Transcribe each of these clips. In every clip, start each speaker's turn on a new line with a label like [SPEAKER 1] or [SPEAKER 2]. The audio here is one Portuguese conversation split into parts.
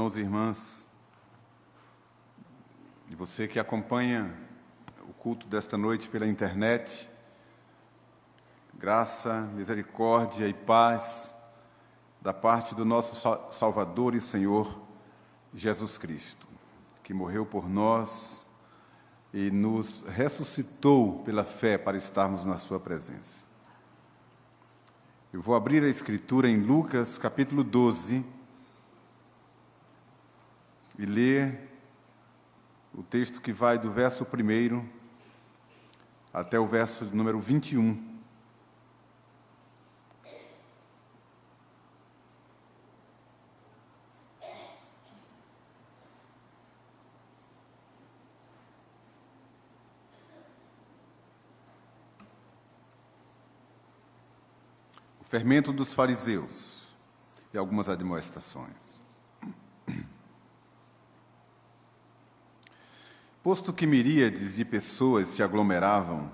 [SPEAKER 1] Irmãos e irmãs, e você que acompanha o culto desta noite pela internet, graça, misericórdia e paz da parte do nosso Salvador e Senhor Jesus Cristo, que morreu por nós e nos ressuscitou pela fé para estarmos na sua presença. Eu vou abrir a Escritura em Lucas, capítulo 12, e ler o texto que vai do verso 1 até o verso número 21. O fermento dos fariseus e algumas admoestações. Posto que miríades de pessoas se aglomeraram,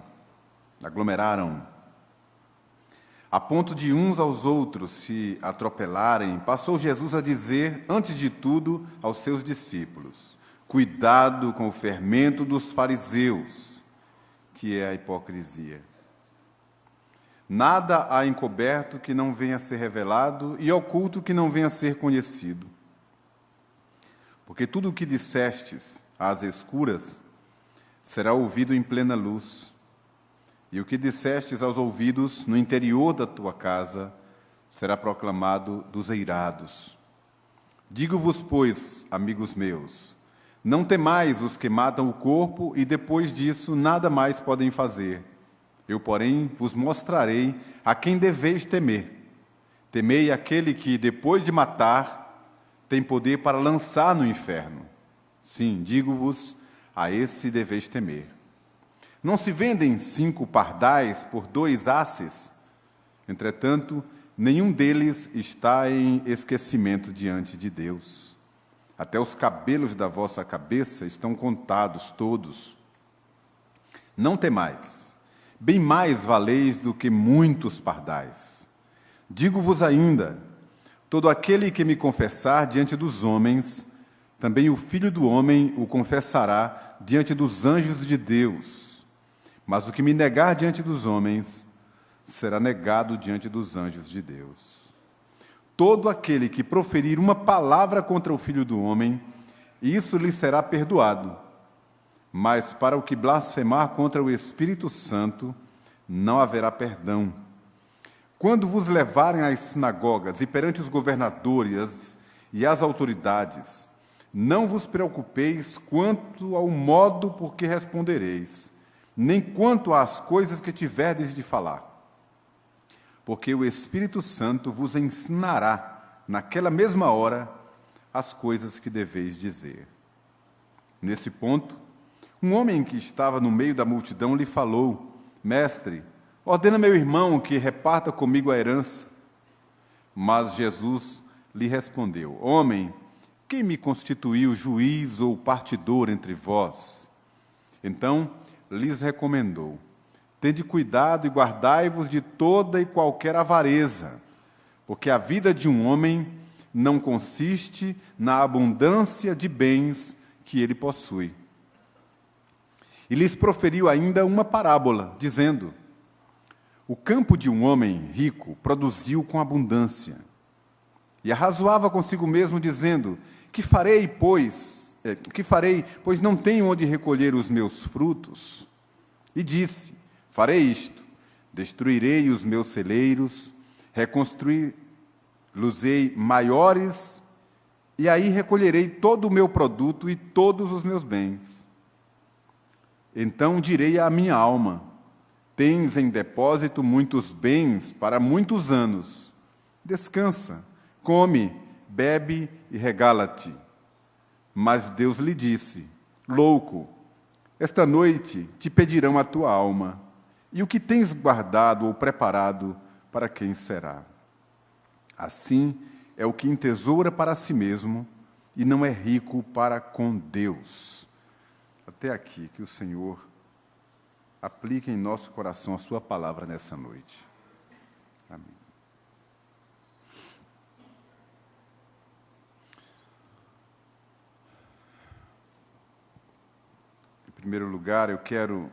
[SPEAKER 1] a ponto de uns aos outros se atropelarem, passou Jesus a dizer, antes de tudo, aos seus discípulos: cuidado com o fermento dos fariseus, que é a hipocrisia. Nada há encoberto que não venha a ser revelado, e oculto que não venha a ser conhecido. Porque tudo o que dissestes às escuras será ouvido em plena luz, e o que dissestes aos ouvidos no interior da tua casa será proclamado dos eirados. Digo-vos, pois, amigos meus, não temais os que matam o corpo e depois disso nada mais podem fazer. Eu, porém, vos mostrarei a quem deveis temer. Temei aquele que, depois de matar, tem poder para lançar no inferno. Sim, digo-vos, a esse deveis temer. Não se vendem 5 pardais por 2 asses? Entretanto, nenhum deles está em esquecimento diante de Deus. Até os cabelos da vossa cabeça estão contados todos. Não temais, bem mais valeis do que muitos pardais. Digo-vos ainda, todo aquele que me confessar diante dos homens, também o Filho do Homem o confessará diante dos anjos de Deus. Mas o que me negar diante dos homens, será negado diante dos anjos de Deus. Todo aquele que proferir uma palavra contra o Filho do Homem, isso lhe será perdoado. Mas para o que blasfemar contra o Espírito Santo, não haverá perdão. Quando vos levarem às sinagogas e perante os governadores e as autoridades, não vos preocupeis quanto ao modo por que respondereis, nem quanto às coisas que tiverdes de falar. Porque o Espírito Santo vos ensinará, naquela mesma hora, as coisas que deveis dizer. Nesse ponto, um homem que estava no meio da multidão lhe falou: Mestre, ordena meu irmão que reparta comigo a herança. Mas Jesus lhe respondeu: Homem, quem me constituiu juiz ou partidor entre vós? Então lhes recomendou: tende cuidado e guardai-vos de toda e qualquer avareza, porque a vida de um homem não consiste na abundância de bens que ele possui. E lhes proferiu ainda uma parábola, dizendo: o campo de um homem rico produziu com abundância. E arrazoava consigo mesmo, dizendo: que farei, pois não tenho onde recolher os meus frutos? E disse: farei isto, destruirei os meus celeiros, reconstruí-los-ei maiores, e aí recolherei todo o meu produto e todos os meus bens. Então direi à minha alma: tens em depósito muitos bens para muitos anos. Descansa, come, bebe e regala-te. Mas Deus lhe disse: louco, esta noite te pedirão a tua alma, e o que tens guardado ou preparado, para quem será? Assim é o que entesoura para si mesmo, e não é rico para com Deus. Até aqui, que o Senhor aplique em nosso coração a sua palavra nessa noite. Amém. Em primeiro lugar, eu quero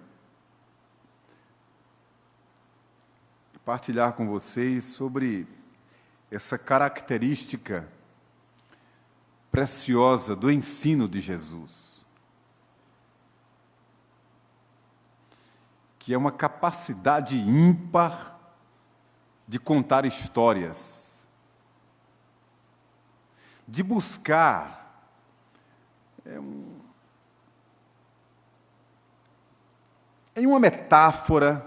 [SPEAKER 1] partilhar com vocês sobre essa característica preciosa do ensino de Jesus, que é uma capacidade ímpar de contar histórias, de buscar em uma metáfora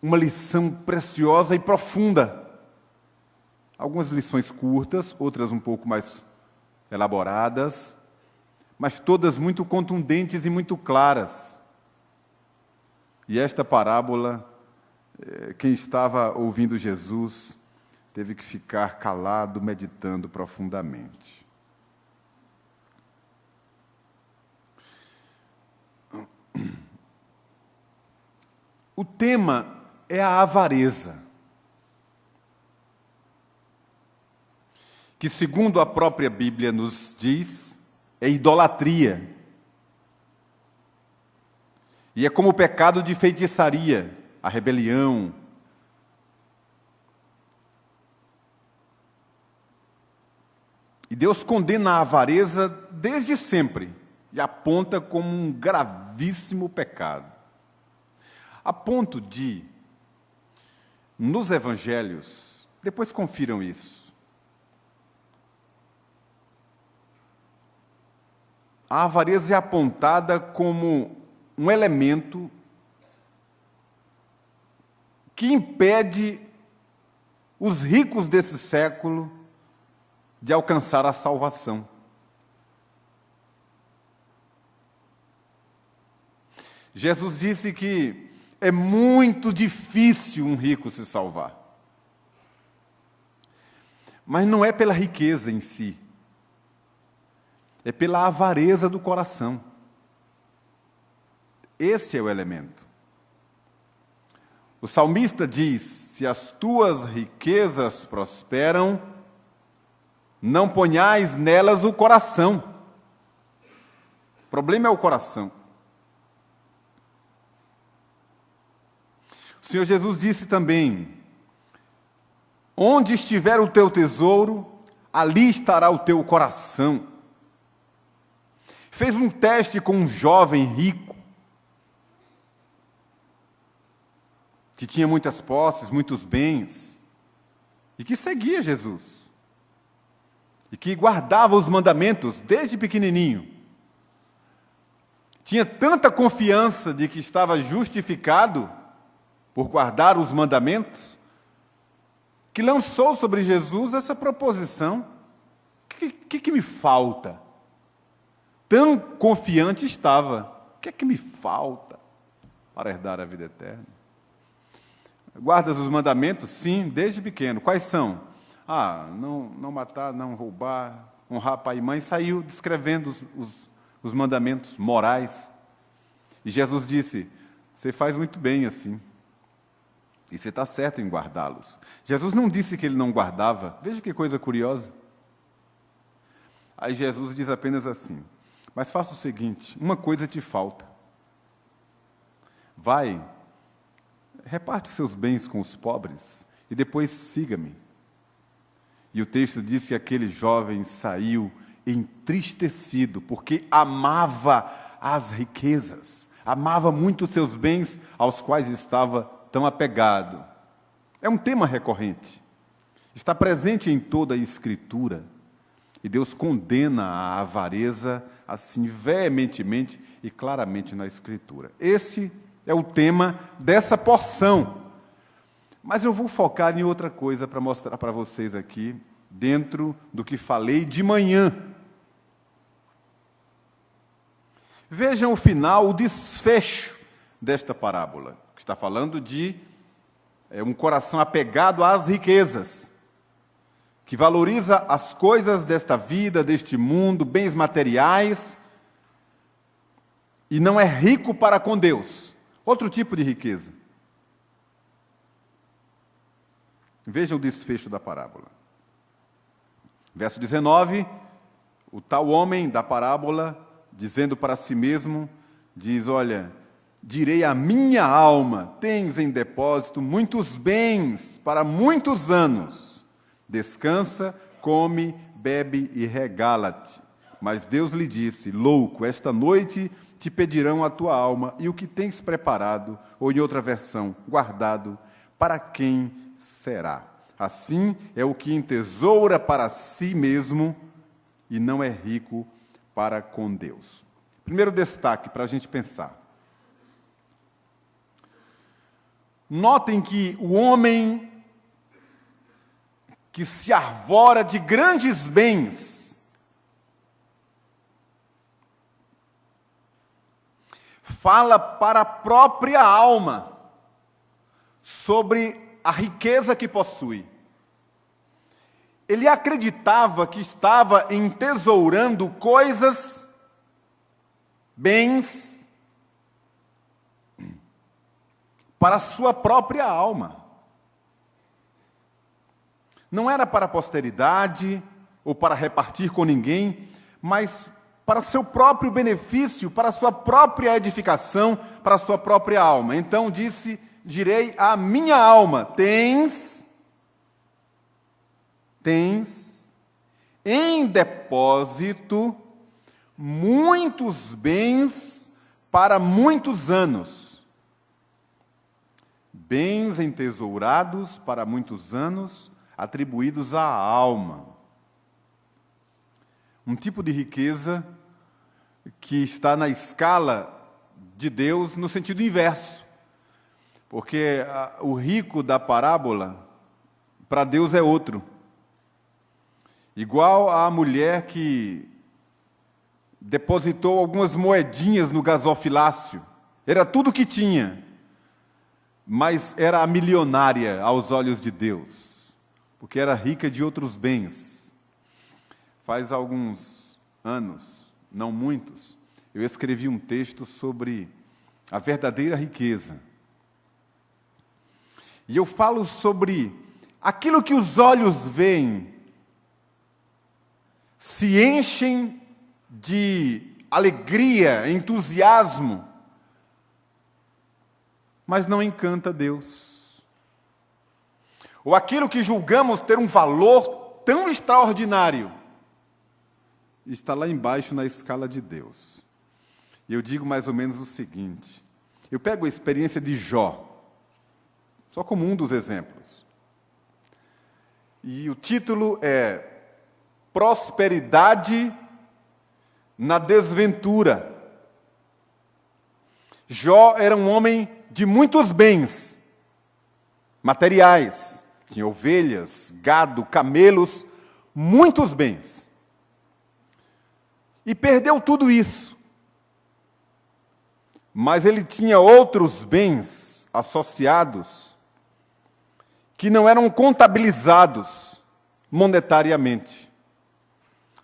[SPEAKER 1] uma lição preciosa e profunda. Algumas lições curtas, outras um pouco mais elaboradas, mas todas muito contundentes e muito claras. E esta parábola, quem estava ouvindo Jesus teve que ficar calado, meditando profundamente. O tema é a avareza, que, segundo a própria Bíblia nos diz, é idolatria. E é como o pecado de feitiçaria, a rebelião. E Deus condena a avareza desde sempre e aponta como um gravíssimo pecado. A ponto de, nos evangelhos, depois confiram isso, a avareza é apontada como um elemento que impede os ricos desse século de alcançar a salvação. Jesus disse que é muito difícil um rico se salvar. Mas não é pela riqueza em si, é pela avareza do coração. Esse é o elemento. O salmista diz: se as tuas riquezas prosperam, não ponhais nelas o coração. O problema é o coração. O Senhor Jesus disse também: onde estiver o teu tesouro, ali estará o teu coração. Fez um teste com um jovem rico, que tinha muitas posses, muitos bens, e que seguia Jesus, e que guardava os mandamentos desde pequenininho. Tinha tanta confiança de que estava justificado por guardar os mandamentos, que lançou sobre Jesus essa proposição: o que me falta? Tão confiante estava. O que é que me falta para herdar a vida eterna? Guardas os mandamentos? Sim, desde pequeno. Quais são? Não matar, não roubar, honrar pai e mãe. Saiu descrevendo os mandamentos morais. E Jesus disse: você faz muito bem assim. E você está certo em guardá-los. Jesus não disse que ele não guardava. Veja que coisa curiosa. Aí Jesus diz apenas assim: mas faça o seguinte, uma coisa te falta. Vai, reparte os seus bens com os pobres e depois siga-me. E o texto diz que aquele jovem saiu entristecido, porque amava as riquezas, amava muito os seus bens aos quais estava tão apegado. É um tema recorrente. Está presente em toda a Escritura. E Deus condena a avareza assim veementemente e claramente na Escritura. Esse é o tema dessa porção. Mas eu vou focar em outra coisa para mostrar para vocês aqui, dentro do que falei de manhã. Vejam o final, o desfecho desta parábola, que está falando de um coração apegado às riquezas, que valoriza as coisas desta vida, deste mundo, bens materiais, e não é rico para com Deus. Outro tipo de riqueza. Veja o desfecho da parábola. Verso 19, O tal homem da parábola, dizendo para si mesmo, diz: olha, direi à minha alma, tens em depósito muitos bens para muitos anos. Descansa, come, bebe e regala-te. Mas Deus lhe disse: louco, esta noite te pedirão a tua alma e o que tens preparado, ou em outra versão, guardado, para quem será? Assim é o que entesoura para si mesmo e não é rico para com Deus. Primeiro destaque para a gente pensar. Notem que o homem que se arvora de grandes bens fala para a própria alma sobre a riqueza que possui. Ele acreditava que estava entesourando coisas, bens, para a sua própria alma. Não era para a posteridade ou para repartir com ninguém, mas para seu próprio benefício, para a sua própria edificação, para a sua própria alma. Então disse: direi à minha alma, tens em depósito muitos bens para muitos anos. Bens entesourados para muitos anos, atribuídos à alma. Um tipo de riqueza que está na escala de Deus no sentido inverso. Porque o rico da parábola, para Deus é outro. Igual a mulher que depositou algumas moedinhas no gasofilácio. Era tudo que tinha, mas era a milionária aos olhos de Deus, porque era rica de outros bens. Faz alguns anos, não muitos, eu escrevi um texto sobre a verdadeira riqueza. E eu falo sobre aquilo que os olhos veem, se enchem de alegria, entusiasmo, mas não encanta Deus. Ou aquilo que julgamos ter um valor tão extraordinário, está lá embaixo na escala de Deus. E eu digo mais ou menos o seguinte: eu pego a experiência de Jó, só como um dos exemplos. E o título é Prosperidade na Desventura. Jó era um homem de muitos bens materiais. Tinha ovelhas, gado, camelos, muitos bens. E perdeu tudo isso. Mas ele tinha outros bens associados que não eram contabilizados monetariamente.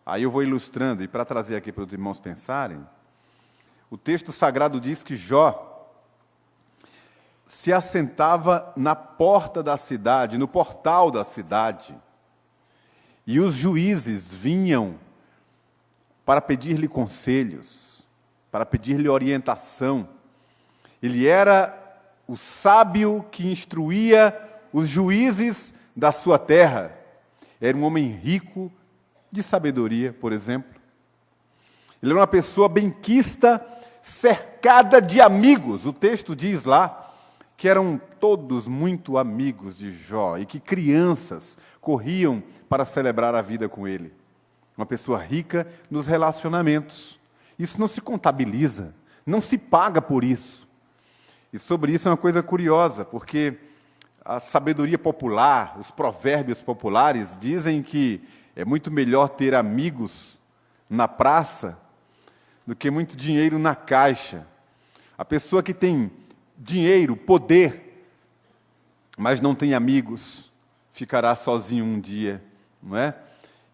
[SPEAKER 1] Aí eu vou ilustrando, e para trazer aqui para os irmãos pensarem, o texto sagrado diz que Jó se assentava na porta da cidade, no portal da cidade, e os juízes vinham para pedir-lhe conselhos, para pedir-lhe orientação. Ele era o sábio que instruía os juízes da sua terra. Era um homem rico de sabedoria, por exemplo. Ele era uma pessoa benquista, cercada de amigos. O texto diz lá que eram todos muito amigos de Jó e que crianças corriam para celebrar a vida com ele. Uma pessoa rica nos relacionamentos. Isso não se contabiliza, não se paga por isso. E sobre isso é uma coisa curiosa, porque a sabedoria popular, os provérbios populares dizem que é muito melhor ter amigos na praça do que muito dinheiro na caixa. A pessoa que tem dinheiro, poder, mas não tem amigos, ficará sozinho um dia, não é?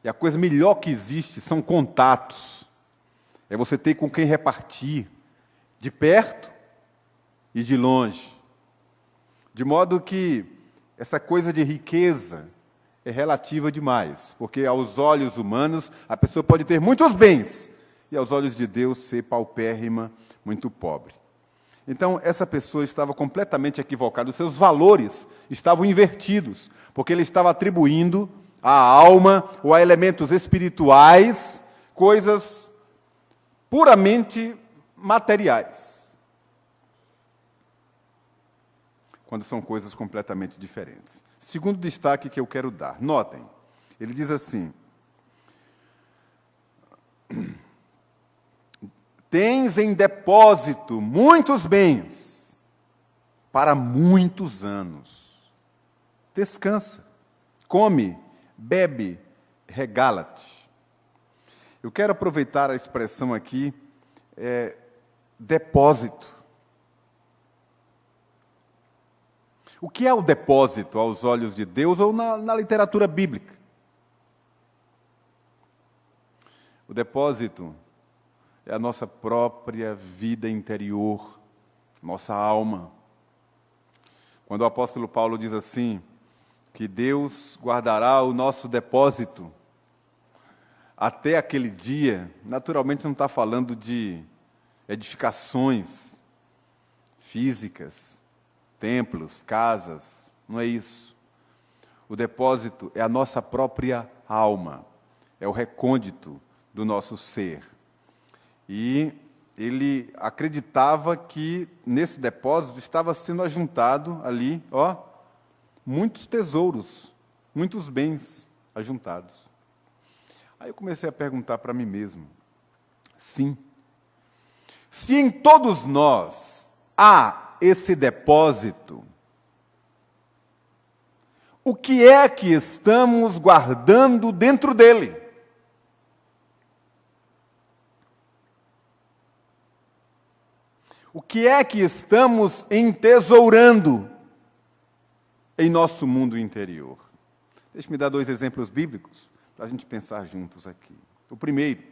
[SPEAKER 1] E a coisa melhor que existe são contatos. É você ter com quem repartir, de perto e de longe. De modo que essa coisa de riqueza é relativa demais, porque aos olhos humanos a pessoa pode ter muitos bens e aos olhos de Deus ser paupérrima, muito pobre. Então, essa pessoa estava completamente equivocada, os seus valores estavam invertidos, porque ele estava atribuindo à alma ou a elementos espirituais coisas puramente materiais, quando são coisas completamente diferentes. Segundo destaque que eu quero dar, notem, ele diz assim: tens em depósito muitos bens para muitos anos. Descansa, come, bebe, regala-te. Eu quero aproveitar a expressão aqui, depósito. O que é o depósito aos olhos de Deus ou na literatura bíblica? O depósito é a nossa própria vida interior, nossa alma. Quando o apóstolo Paulo diz assim, que Deus guardará o nosso depósito até aquele dia, naturalmente não está falando de edificações físicas, templos, casas, não é isso. O depósito é a nossa própria alma, é o recôndito do nosso ser. E ele acreditava que nesse depósito estava sendo ajuntado ali, muitos tesouros, muitos bens ajuntados. Aí eu comecei a perguntar para mim mesmo, sim, se em todos nós há esse depósito, o que é que estamos guardando dentro dele? O que é que estamos entesourando em nosso mundo interior? Deixe-me dar 2 exemplos bíblicos para a gente pensar juntos aqui. O primeiro,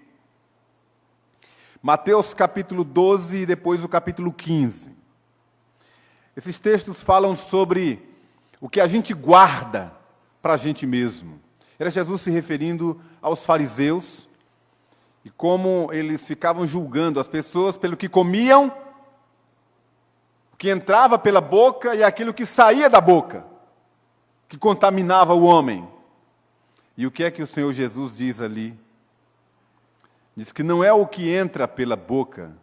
[SPEAKER 1] Mateus capítulo 12 e depois o capítulo 15. Esses textos falam sobre o que a gente guarda para a gente mesmo. Era Jesus se referindo aos fariseus e como eles ficavam julgando as pessoas pelo que comiam, o que entrava pela boca e aquilo que saía da boca, que contaminava o homem. E o que é que o Senhor Jesus diz ali? Diz que não é o que entra pela boca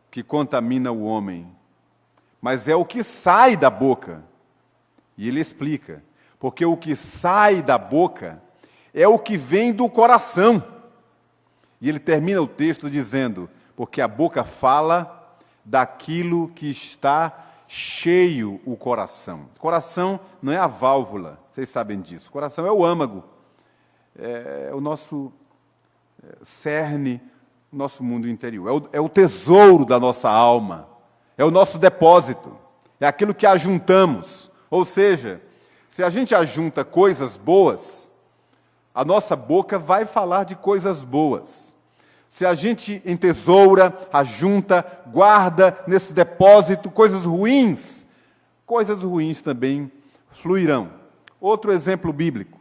[SPEAKER 1] que contamina o homem, mas é o que sai da boca. E ele explica, porque o que sai da boca é o que vem do coração. E ele termina o texto dizendo, porque a boca fala daquilo que está cheio o coração. O coração não é a válvula, vocês sabem disso. O coração é o âmago, é o nosso cerne, o nosso mundo interior. É o tesouro da nossa alma, é o nosso depósito, é aquilo que ajuntamos. Ou seja, se a gente ajunta coisas boas, a nossa boca vai falar de coisas boas. Se a gente entesoura, ajunta, guarda nesse depósito coisas ruins também fluirão. Outro exemplo bíblico.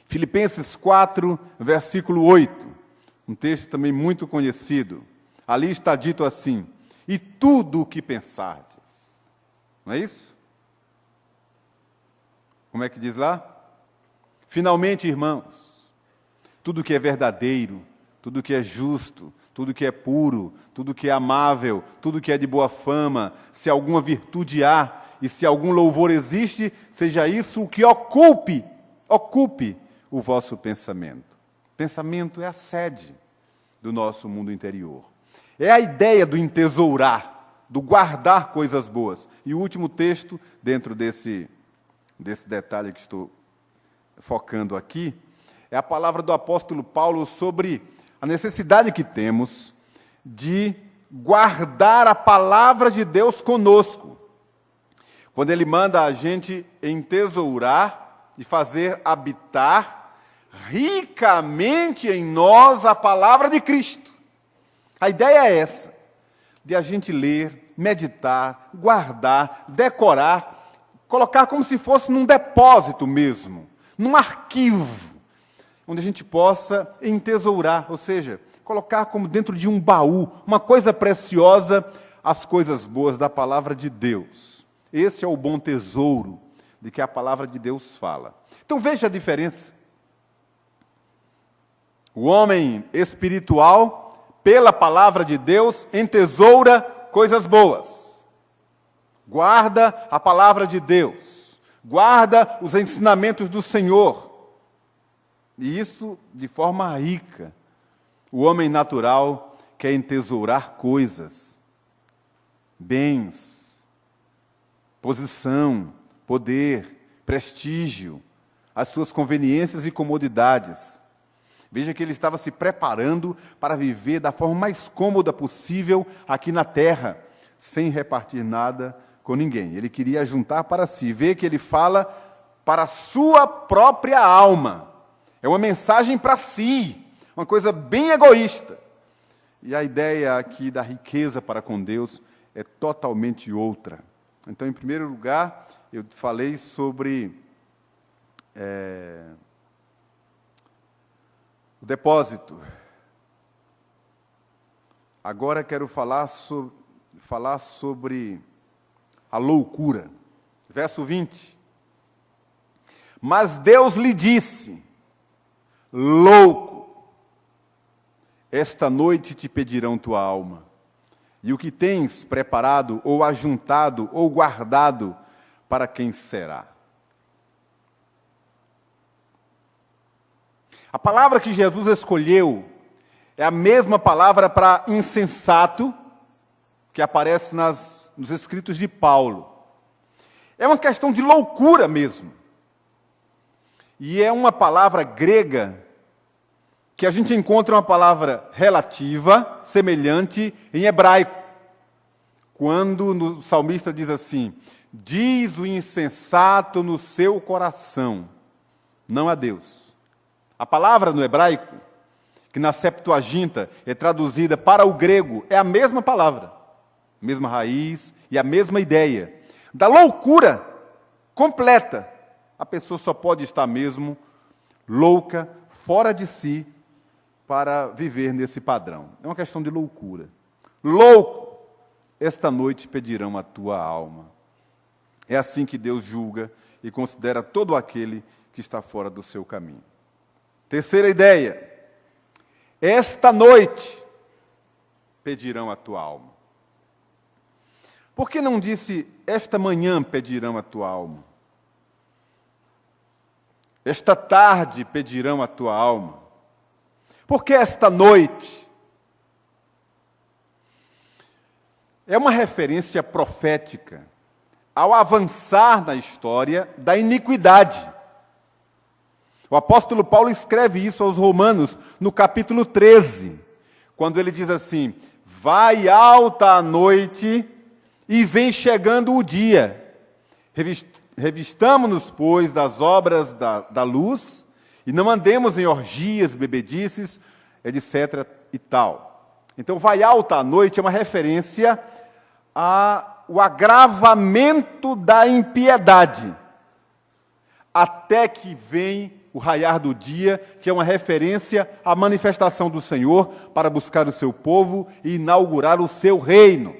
[SPEAKER 1] Filipenses 4, versículo 8. Um texto também muito conhecido. Ali está dito assim, e tudo o que pensardes. Não é isso? Como é que diz lá? Finalmente, irmãos, tudo que é verdadeiro, tudo que é justo, tudo que é puro, tudo que é amável, tudo que é de boa fama, se alguma virtude há e se algum louvor existe, seja isso o que ocupe o vosso pensamento. Pensamento é a sede do nosso mundo interior. É a ideia do entesourar, do guardar coisas boas. E o último texto, dentro desse detalhe que estou focando aqui, é a palavra do apóstolo Paulo sobre a necessidade que temos de guardar a palavra de Deus conosco. Quando ele manda a gente entesourar e fazer habitar ricamente em nós a palavra de Cristo. A ideia é essa, de a gente ler, meditar, guardar, decorar, colocar como se fosse num depósito mesmo, num arquivo, onde a gente possa entesourar, ou seja, colocar como dentro de um baú, uma coisa preciosa, as coisas boas da palavra de Deus. Esse é o bom tesouro de que a palavra de Deus fala. Então veja a diferença. O homem espiritual, pela palavra de Deus, entesoura coisas boas. Guarda a palavra de Deus. Guarda os ensinamentos do Senhor. E isso de forma rica. O homem natural quer entesourar coisas, bens, posição, poder, prestígio, as suas conveniências e comodidades. Veja que ele estava se preparando para viver da forma mais cômoda possível aqui na terra, sem repartir nada com ninguém. Ele queria juntar para si. Vê que ele fala para a sua própria alma. É uma mensagem para si, uma coisa bem egoísta. E a ideia aqui da riqueza para com Deus é totalmente outra. Então, em primeiro lugar, eu falei sobre o depósito. Agora quero falar sobre a loucura. Verso 20. Mas Deus lhe disse: louco, esta noite te pedirão tua alma, e o que tens preparado, ou ajuntado, ou guardado, para quem será? A palavra que Jesus escolheu é a mesma palavra para insensato que aparece nos escritos de Paulo. É uma questão de loucura mesmo. E é uma palavra grega que a gente encontra uma palavra relativa, semelhante, em hebraico. Quando o salmista diz assim: diz o insensato no seu coração, não a Deus. A palavra no hebraico, que na Septuaginta é traduzida para o grego, é a mesma palavra, mesma raiz e a mesma ideia. Da loucura completa, a pessoa só pode estar mesmo louca, fora de si, para viver nesse padrão. É uma questão de loucura. Louco, esta noite pedirão a tua alma. É assim que Deus julga e considera todo aquele que está fora do seu caminho. Terceira ideia. Esta noite pedirão a tua alma. Por que não disse, esta manhã pedirão a tua alma? Esta tarde pedirão a tua alma. Por que esta noite? É uma referência profética ao avançar na história da iniquidade. O apóstolo Paulo escreve isso aos Romanos, no capítulo 13, quando ele diz assim: vai alta a noite e vem chegando o dia. Revistamo-nos, pois, das obras da luz, e não andemos em orgias, bebedices, etc. e tal. Então, vai alta a noite é uma referência ao agravamento da impiedade, até que vem o raiar do dia, que é uma referência à manifestação do Senhor para buscar o seu povo e inaugurar o seu reino.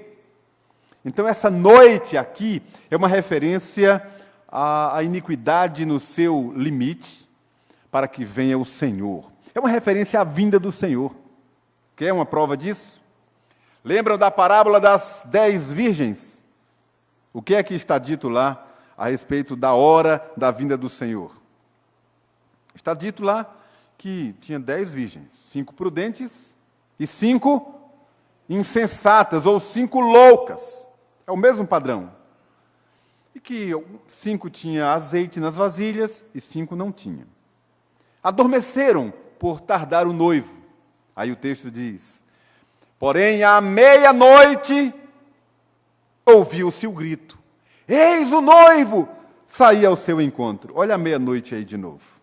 [SPEAKER 1] Então, essa noite aqui é uma referência à iniquidade no seu limite, para que venha o Senhor. É uma referência à vinda do Senhor. Quer uma prova disso? Lembram da parábola das 10 virgens? O que é que está dito lá a respeito da hora da vinda do Senhor? Está dito lá que tinha 10 virgens, 5 prudentes e 5 insensatas, ou 5 loucas. É o mesmo padrão. E que 5 tinham azeite nas vasilhas e 5 não tinham. Adormeceram por tardar o noivo. Aí o texto diz: porém, à meia-noite, ouviu-se o grito: eis o noivo! Saía ao seu encontro. Olha a meia-noite aí de novo.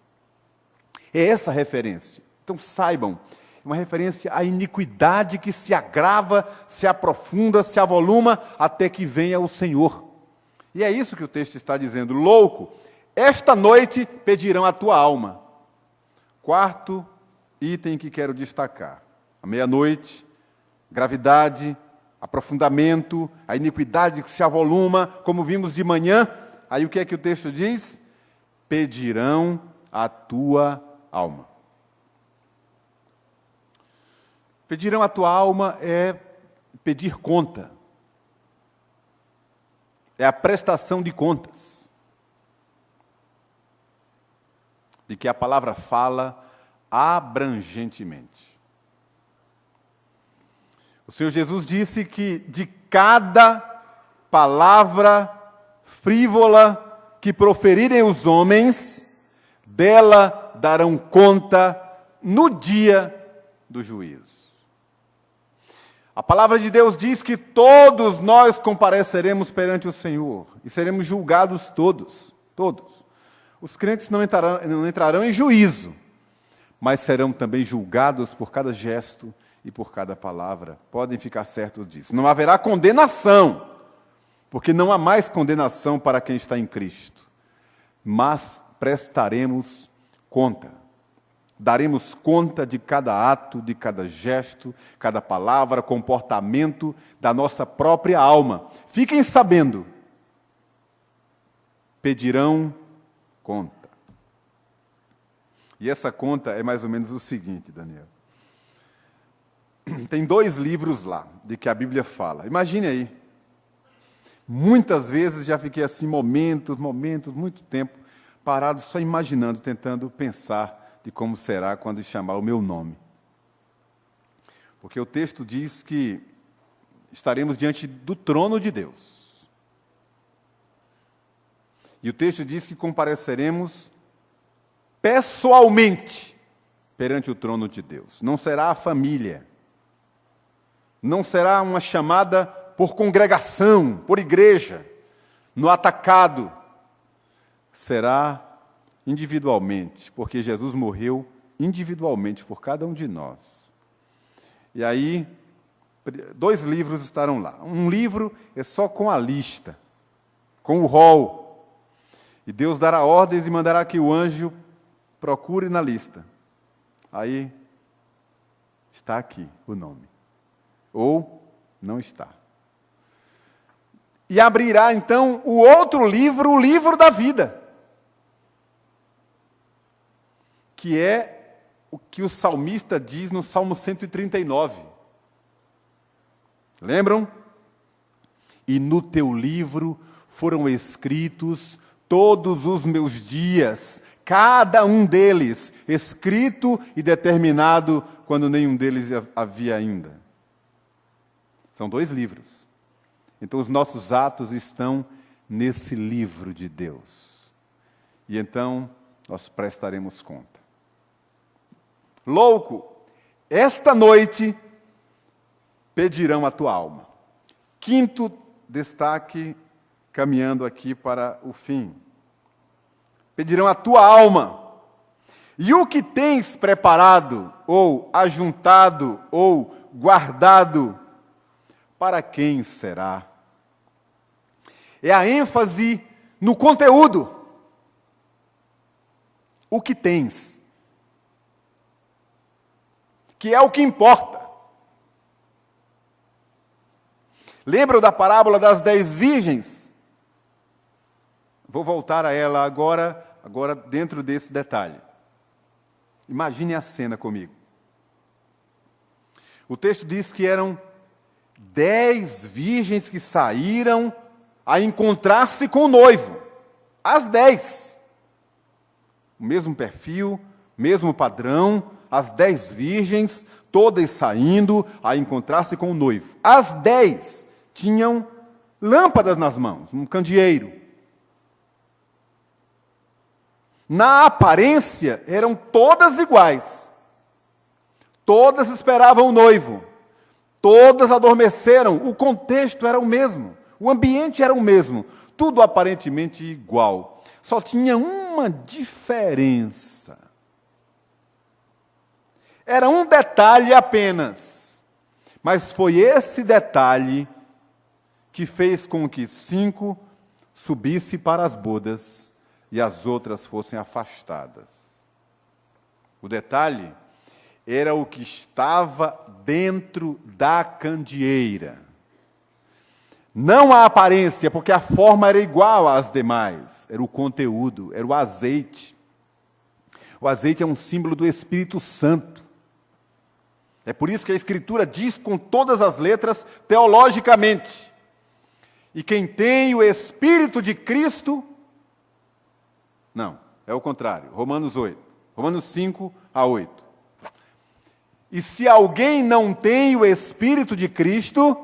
[SPEAKER 1] É essa referência. Então saibam, é uma referência à iniquidade que se agrava, se aprofunda, se avoluma, até que venha o Senhor. E é isso que o texto está dizendo. Louco, esta noite pedirão a tua alma. Quarto item que quero destacar. À meia-noite, gravidade, aprofundamento, a iniquidade que se avoluma, como vimos de manhã. Aí o que é que o texto diz? Pedirão a tua alma. Pedirão a tua alma é pedir conta. É a prestação de contas. De que a palavra fala abrangentemente. O Senhor Jesus disse que de cada palavra frívola que proferirem os homens, dela darão conta no dia do juízo. A palavra de Deus diz que todos nós compareceremos perante o Senhor e seremos julgados todos. Os crentes não entrarão em juízo, mas serão também julgados por cada gesto e por cada palavra. Podem ficar certos disso. Não haverá condenação, porque não há mais condenação para quem está em Cristo. Mas prestaremos conta. Daremos conta de cada ato, de cada gesto, cada palavra, comportamento da nossa própria alma. Fiquem sabendo, pedirão conta. E essa conta é mais ou menos o seguinte, Daniel. Tem 2 livros lá, de que a Bíblia fala. Imagine aí. Muitas vezes já fiquei assim, momentos, muito tempo, parado, só imaginando, tentando pensar de como será quando chamar o meu nome. Porque o texto diz que estaremos diante do trono de Deus. E o texto diz que compareceremos pessoalmente perante o trono de Deus. Não será a família. Não será uma chamada por congregação, por igreja, no atacado. Será individualmente, porque Jesus morreu individualmente por cada um de nós. E aí, 2 livros estarão lá. Um livro é só com a lista, com o rol. E Deus dará ordens e mandará que o anjo procure na lista. Aí, está aqui o nome. Ou não está. E abrirá, então, o outro livro, o livro da vida. Que é o que o salmista diz no Salmo 139. Lembram? E no teu livro foram escritos todos os meus dias, cada um deles, escrito e determinado quando nenhum deles havia ainda. São 2 livros. Então os nossos atos estão nesse livro de Deus. E então nós prestaremos conta. Louco, esta noite pedirão a tua alma. Quinto destaque, caminhando aqui para o fim. Pedirão a tua alma. E o que tens preparado, ou ajuntado, ou guardado, para quem será? É a ênfase no conteúdo. O que tens? Que é o que importa. Lembram da parábola das 10 virgens? Vou voltar a ela agora dentro desse detalhe. Imagine a cena comigo. O texto diz que eram 10 virgens que saíram a encontrar-se com o noivo. As 10. O mesmo perfil, mesmo padrão, as 10 virgens, todas saindo a encontrar-se com o noivo. As 10 tinham lâmpadas nas mãos, um candeeiro. Na aparência, eram todas iguais. Todas esperavam o noivo. Todas adormeceram. O contexto era o mesmo. O ambiente era o mesmo. Tudo aparentemente igual. Só tinha uma diferença. Era um detalhe apenas, mas foi esse detalhe que fez com que 5 subisse para as bodas e as outras fossem afastadas. O detalhe era o que estava dentro da candeeira. Não a aparência, porque a forma era igual às demais. Era o conteúdo, era o azeite. O azeite é um símbolo do Espírito Santo. É por isso que a Escritura diz com todas as letras, teologicamente: e quem tem o Espírito de Cristo... Não, é o contrário. Romanos 8. Romanos 5 a 8. E se alguém não tem o Espírito de Cristo,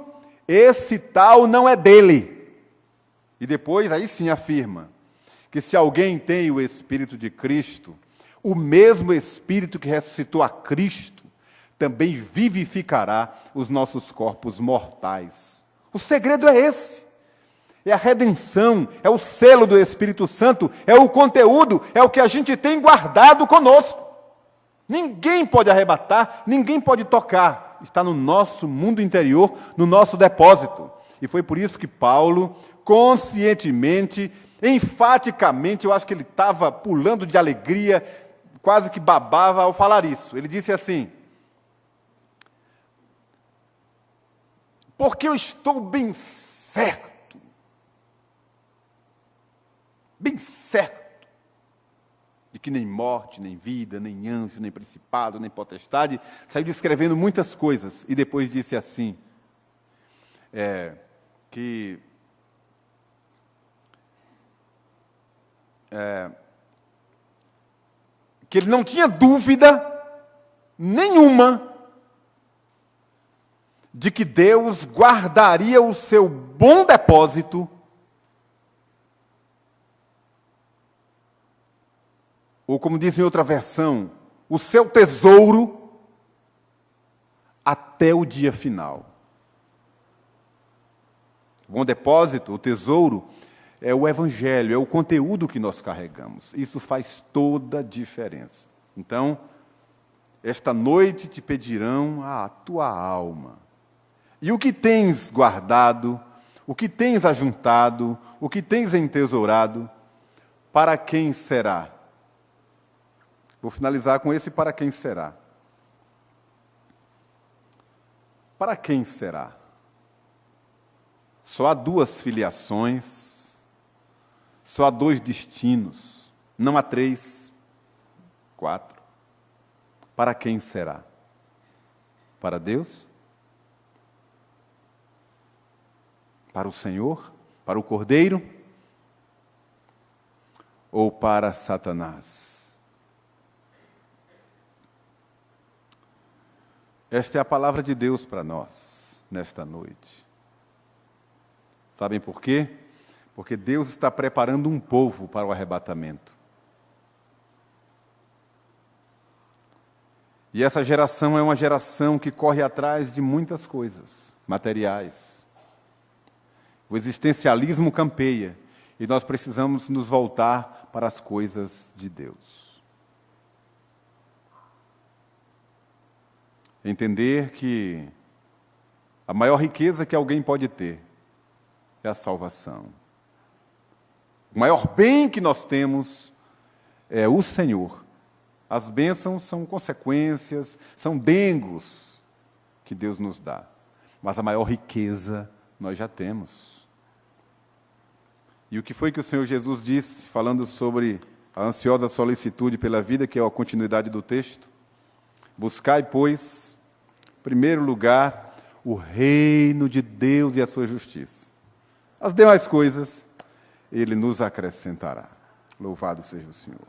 [SPEAKER 1] esse tal não é dele. E depois, aí sim afirma, que se alguém tem o Espírito de Cristo, o mesmo Espírito que ressuscitou a Cristo, também vivificará os nossos corpos mortais. O segredo é esse. É a redenção, é o selo do Espírito Santo, é o conteúdo, é o que a gente tem guardado conosco. Ninguém pode arrebatar, ninguém pode tocar. Está no nosso mundo interior, no nosso depósito. E foi por isso que Paulo, conscientemente, enfaticamente, eu acho que ele estava pulando de alegria, quase que babava ao falar isso. Ele disse assim: porque eu estou bem certo, de que nem morte, nem vida, nem anjo, nem principado, nem potestade. Saiu descrevendo muitas coisas e depois disse assim, que ele não tinha dúvida nenhuma de que Deus guardaria o seu bom depósito, ou como diz em outra versão, o seu tesouro, até o dia final. O bom depósito, o tesouro, é o Evangelho, é o conteúdo que nós carregamos. Isso faz toda a diferença. Então, esta noite te pedirão a tua alma. E o que tens guardado, o que tens ajuntado, o que tens entesourado, para quem será? Vou finalizar com esse para quem será. Para quem será? Só há duas filiações, só há dois destinos, não há 3, 4. Para quem será? Para Deus? Para o Senhor? Para o Cordeiro? Ou para Satanás? Esta é a palavra de Deus para nós, nesta noite. Sabem por quê? Porque Deus está preparando um povo para o arrebatamento. E essa geração é uma geração que corre atrás de muitas coisas materiais. O existencialismo campeia e nós precisamos nos voltar para as coisas de Deus. Entender que a maior riqueza que alguém pode ter é a salvação. O maior bem que nós temos é o Senhor. As bênçãos são consequências, são dengos que Deus nos dá. Mas a maior riqueza nós já temos. E o que foi que o Senhor Jesus disse, falando sobre a ansiosa solicitude pela vida, que é a continuidade do texto? Buscai, pois, em primeiro lugar, o reino de Deus e a sua justiça. As demais coisas, Ele nos acrescentará. Louvado seja o Senhor.